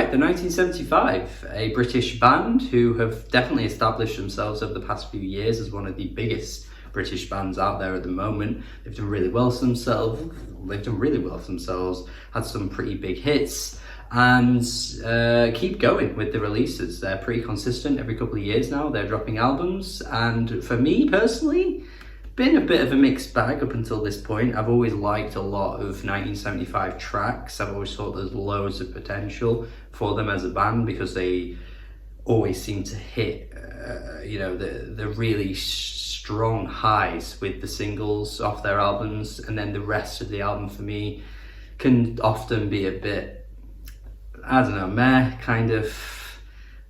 right, the 1975, a British band who have definitely established themselves over the past few years as one of the biggest British bands out there at the moment. They've done really well for themselves. Had some pretty big hits, and keep going with the releases. They're pretty consistent every couple of years now. They're dropping albums, and for me personally, been a bit of a mixed bag up until this point. I've always liked a lot of 1975 tracks. I've always thought there's loads of potential for them as a band because they always seem to hit, the really strong highs with the singles off their albums, and then the rest of the album for me can often be a bit, I don't know, meh, kind of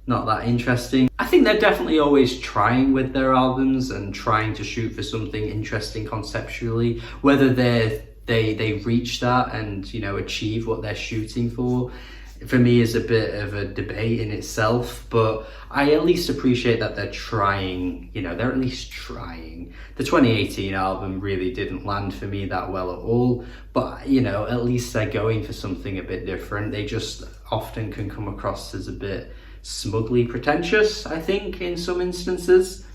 not that interesting. I think they're definitely always trying with their albums and trying to shoot for something interesting conceptually. Whether they reach that and achieve what they're shooting for me is a bit of a debate in itself, but I at least appreciate that they're trying. They're at least trying. The 2018 album really didn't land for me that well at all, but at least they're going for something a bit different. They just often can come across as a bit smugly pretentious, I think, in some instances,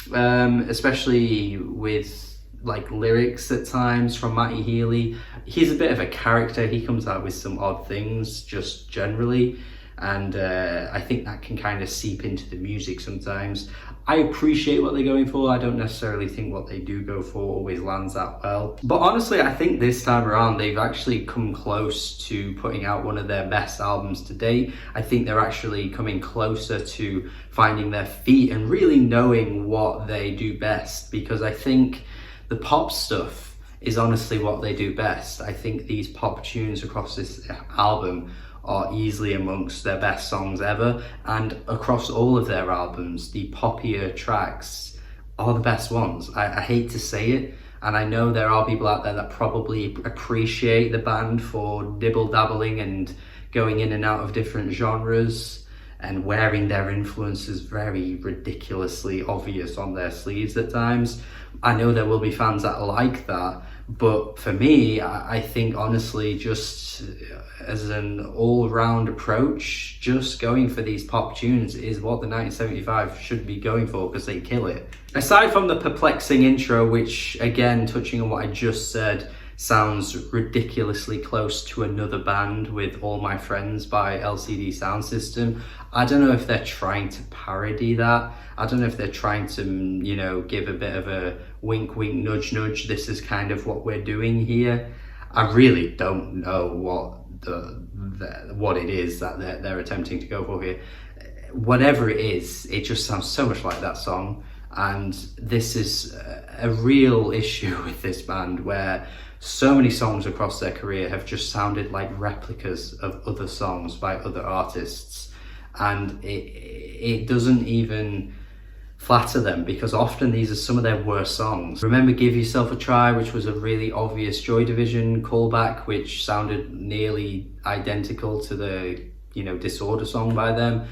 especially with lyrics at times from Matty Healy. He's a bit of a character. He comes out with some odd things just generally, and I think that can kind of seep into the music sometimes. I appreciate what they're going for. I don't necessarily think what they do go for always lands that well. But honestly, I think this time around, they've actually come close to putting out one of their best albums to date. I think they're actually coming closer to finding their feet and really knowing what they do best, because I think the pop stuff is honestly what they do best. I think these pop tunes across this album are easily amongst their best songs ever, and across all of their albums, the poppier tracks are the best ones. I hate to say it, and I know there are people out there that probably appreciate the band for dibble-dabbling and going in and out of different genres and wearing their influences very ridiculously obvious on their sleeves at times. I know there will be fans that like that, but for me, I think honestly, just as an all-round approach, just going for these pop tunes is what the 1975 should be going for, because they kill it. Aside from the perplexing intro, which again, touching on what I just said, sounds ridiculously close to another band with All My Friends by LCD Soundsystem. I don't know if they're trying to parody that. I don't know if they're trying to, give a bit of a wink, wink, nudge, nudge. This is kind of what we're doing here. I really don't know what it is that they're attempting to go for here. Whatever it is, it just sounds so much like that song. And this is a real issue with this band, where so many songs across their career have just sounded like replicas of other songs by other artists, and it doesn't even flatter them, because often these are some of their worst songs. Remember Give Yourself a Try, which was a really obvious Joy Division callback, which sounded nearly identical to the Disorder song by them.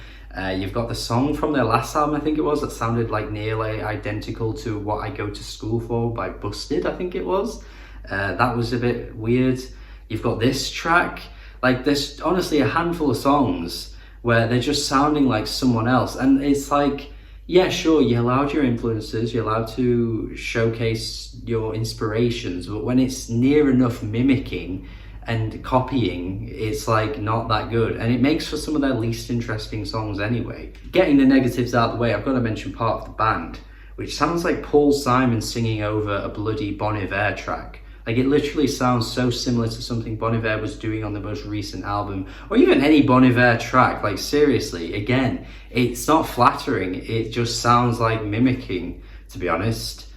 You've got the song from their last album, I think it was, that sounded like nearly identical to What I Go to School For by Busted, I think it was. That was a bit weird. You've got this track. There's honestly a handful of songs where they're just sounding like someone else, and it's like, yeah, sure, you're allowed your influences, you're allowed to showcase your inspirations, but when it's near enough mimicking and copying, it's not that good, and it makes for some of their least interesting songs anyway. Getting the negatives out of the way, I've got to mention part of the band, which sounds like Paul Simon singing over a bloody Bon Iver track. It literally sounds so similar to something Bon Iver was doing on the most recent album, or even any Bon Iver track. Seriously, again, it's not flattering. It just sounds like mimicking, to be honest.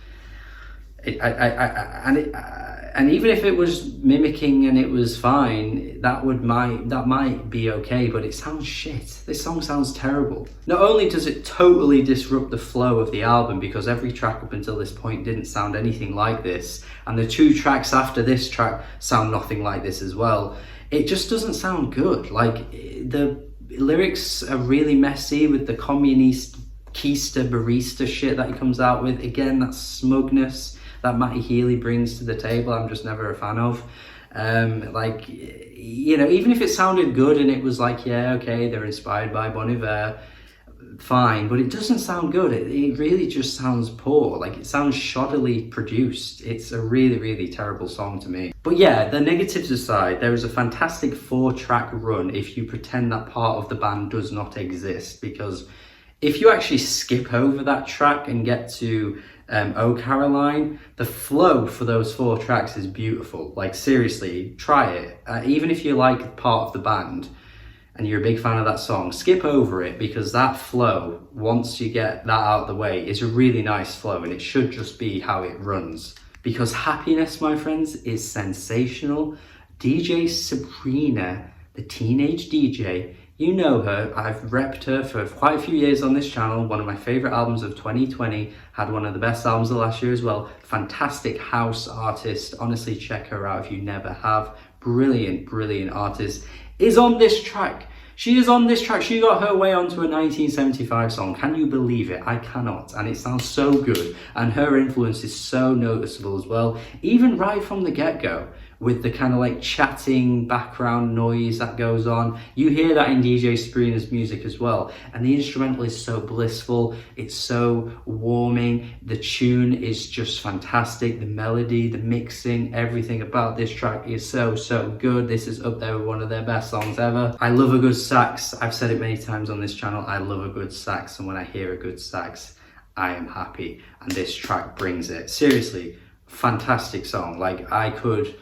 And even if it was mimicking and it was fine, that might be okay, but it sounds shit. This song sounds terrible. Not only does it totally disrupt the flow of the album, because every track up until this point didn't sound anything like this, and the two tracks after this track sound nothing like this as well, it just doesn't sound good. The lyrics are really messy with the communist keister barista shit that he comes out with. Again, that smugness that Matty Healy brings to the table, I'm just never a fan of. Like, you know, even if it sounded good and it was like, yeah, okay, they're inspired by Bon Iver, fine, but it doesn't sound good. It really just sounds poor. Like, it sounds shoddily produced. It's a really, really terrible song to me. But yeah, the negatives aside, there is a fantastic 4-track run if you pretend that part of the band does not exist, because if you actually skip over that track and get to Oh Caroline, the flow for those 4 tracks is beautiful. Like, seriously, try it. Even if you like part of the band and you're a big fan of that song, skip over it, because that flow, once you get that out of the way, is a really nice flow, and it should just be how it runs. Because Happiness, my friends, is sensational. DJ Sabrina, the teenage DJ, you know her, I've repped her for quite a few years on this channel. One of my favourite albums of 2020, had one of the best albums of last year as well. Fantastic house artist, honestly check her out if you never have. Brilliant, brilliant artist, is on this track. She is on this track. She got her way onto a 1975 song. Can you believe it? I cannot. And it sounds so good. And her influence is so noticeable as well. Even right from the get-go, with the kind of like chatting background noise that goes on. You hear that in DJ Sabrina's music as well. And the instrumental is so blissful. It's so warming. The tune is just fantastic. The melody, the mixing, everything about this track is so, so good. This is up there with one of their best songs ever. I love a good sax. I've said it many times on this channel. I love a good sax. And when I hear a good sax, I am happy. And this track brings it. Seriously, fantastic song. Like, I could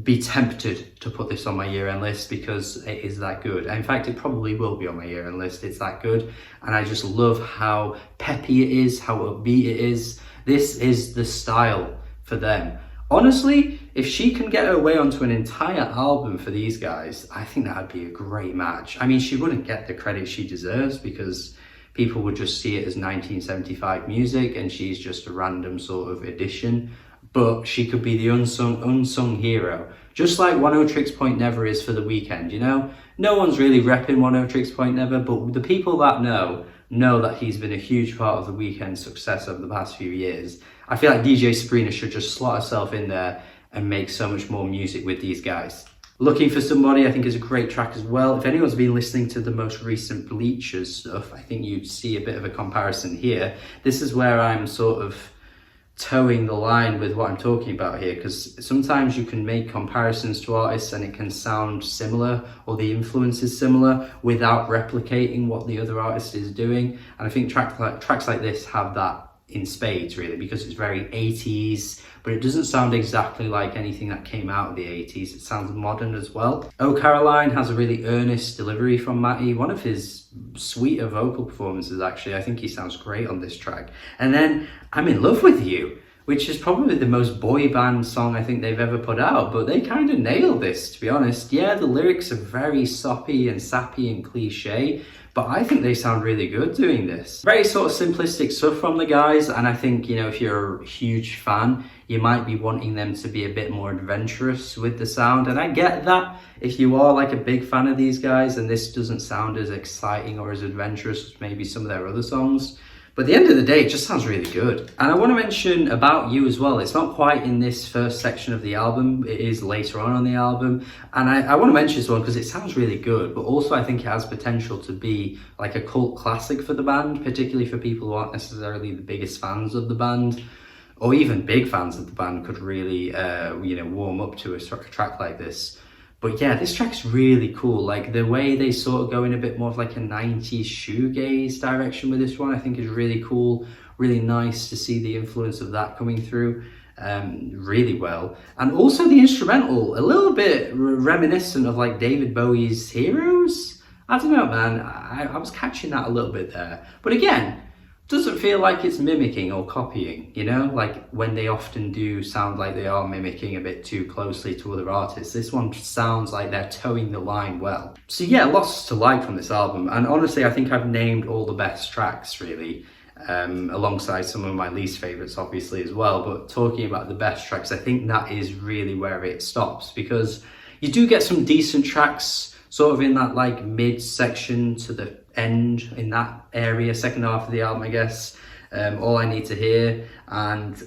be tempted to put this on my year-end list because it is that good. In fact, it probably will be on my year-end list. It's that good. And I just love how peppy it is, how upbeat it is. This is the style for them. Honestly, if she can get her way onto an entire album for these guys, I think that would be a great match. I mean, she wouldn't get the credit she deserves because people would just see it as 1975 music and she's just a random sort of addition. But she could be the unsung hero, just like Oneohtrix Point Never is for The Weeknd, you know? No one's really repping Oneohtrix Point Never, but the people that know that he's been a huge part of The Weeknd's success over the past few years. I feel like DJ Sabrina should just slot herself in there and make so much more music with these guys. Looking for Somebody, I think, is a great track as well. If anyone's been listening to the most recent Bleachers stuff, I think you'd see a bit of a comparison here. This is where I'm sort of towing the line with what I'm talking about here, because sometimes you can make comparisons to artists and it can sound similar, or the influence is similar, without replicating what the other artist is doing. And I think tracks like this have that in spades, really, because it's very 80s, but it doesn't sound exactly like anything that came out of the 80s. It sounds modern as well. Oh Caroline has a really earnest delivery from Matty, one of his sweeter vocal performances, actually. I think he sounds great on this track. And then I'm in Love With You, which is probably the most boy band song I think they've ever put out, but they kind of nailed this, to be honest. Yeah, the lyrics are very soppy and sappy and cliche, but I think they sound really good doing this. Very sort of simplistic stuff from the guys, and I think, you know, if you're a huge fan, you might be wanting them to be a bit more adventurous with the sound, and I get that if you are like a big fan of these guys and this doesn't sound as exciting or as adventurous as maybe some of their other songs. But at the end of the day, it just sounds really good. And I want to mention About You as well. It's not quite in this first section of the album. It is later on the album. And I want to mention this one because it sounds really good, but also I think it has potential to be like a cult classic for the band, particularly for people who aren't necessarily the biggest fans of the band, or even big fans of the band could really, you know, warm up to a track like this. But yeah, this track's really cool. Like the way they sort of go in a bit more of like a 90s shoegaze direction with this one, I think is really cool. Really nice to see the influence of that coming through really well. And also the instrumental, a little bit reminiscent of like David Bowie's Heroes. I don't know, man. I was catching that a little bit there. But again, doesn't feel like it's mimicking or copying, you know, like when they often do sound like they are mimicking a bit too closely to other artists. This one sounds like they're towing the line well. So yeah, lots to like from this album, and honestly I think I've named all the best tracks really, alongside some of my least favorites obviously as well. But talking about the best tracks, I think that is really where it stops, because you do get some decent tracks sort of in that like mid section to the end, in that area, second half of the album, I guess. All I Need to Hear, and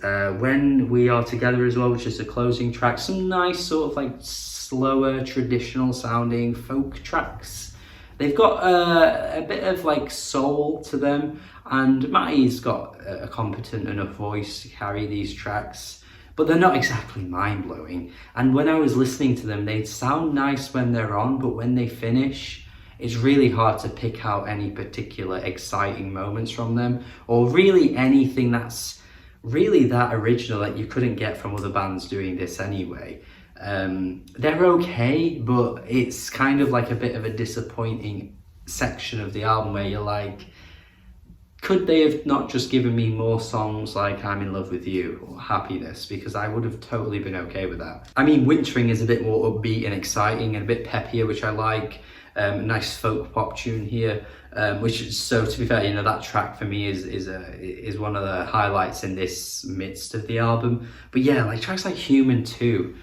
When We Are Together as well, which is the closing track. Some nice sort of like slower, traditional sounding folk tracks. They've got a bit of like soul to them, and Matty's got a competent enough voice to carry these tracks, but they're not exactly mind-blowing. And when I was listening to them, they sound nice when they're on, but when they finish, it's really hard to pick out any particular exciting moments from them, or really anything that's really that original that you couldn't get from other bands doing this anyway. They're okay, but it's kind of like a bit of a disappointing section of the album where you're like, could they have not just given me more songs like I'm in Love with You or Happiness? Because I would have totally been okay with that. I mean, Wintering is a bit more upbeat and exciting and a bit peppier, which I like. A nice folk pop tune here, which is, so to be fair, you know, that track for me is one of the highlights in this midst of the album. But yeah, like tracks like Human 2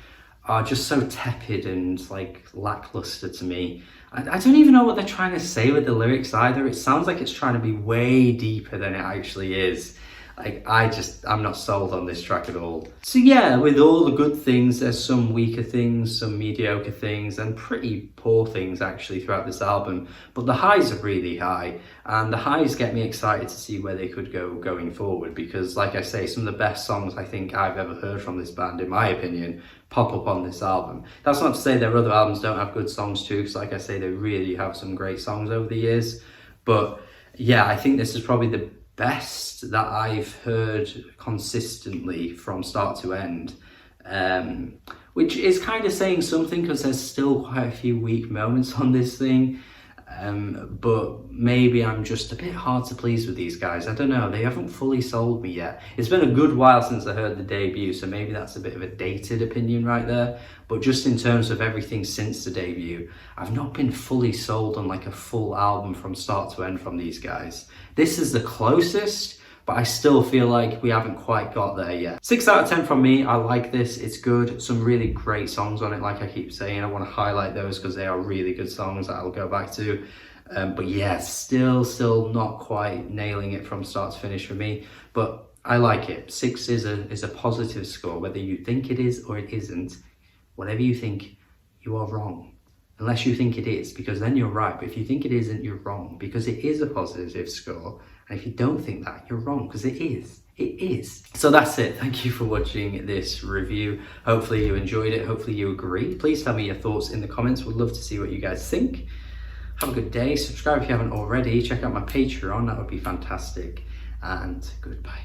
are just so tepid and like lackluster to me. I don't even know what they're trying to say with the lyrics either. It sounds like it's trying to be way deeper than it actually is. Like, I'm not sold on this track at all. So yeah, with all the good things, there's some weaker things, some mediocre things, and pretty poor things actually throughout this album. But the highs are really high, and the highs get me excited to see where they could go going forward, because like I say, some of the best songs I think I've ever heard from this band, in my opinion, pop up on this album. That's not to say their other albums don't have good songs too, because like I say, they really have some great songs over the years. But yeah, I think this is probably the best that I've heard consistently from start to end, which is kind of saying something, because there's still quite a few weak moments on this thing, but maybe I'm just a bit hard to please with these guys. I don't know, they haven't fully sold me yet. It's been a good while since I heard the debut, so maybe that's a bit of a dated opinion right there, but just in terms of everything since the debut, I've not been fully sold on like a full album from start to end from these guys. This is the closest, but I still feel like we haven't quite got there yet. 6 out of 10 from me. I like this, it's good. Some really great songs on it, like I keep saying. I want to highlight those because they are really good songs that I'll go back to. But yeah, still not quite nailing it from start to finish for me, but I like it. 6 is a positive score, whether you think it is or it isn't. Whatever you think, you are wrong. Unless you think it is, because then you're right. But if you think it isn't, you're wrong, because it is a positive score. And if you don't think that, you're wrong, because it is. It is. So that's it. Thank you for watching this review. Hopefully you enjoyed it. Hopefully you agree. Please tell me your thoughts in the comments. Would love to see what you guys think. Have a good day. Subscribe if you haven't already. Check out my Patreon. That would be fantastic. And goodbye.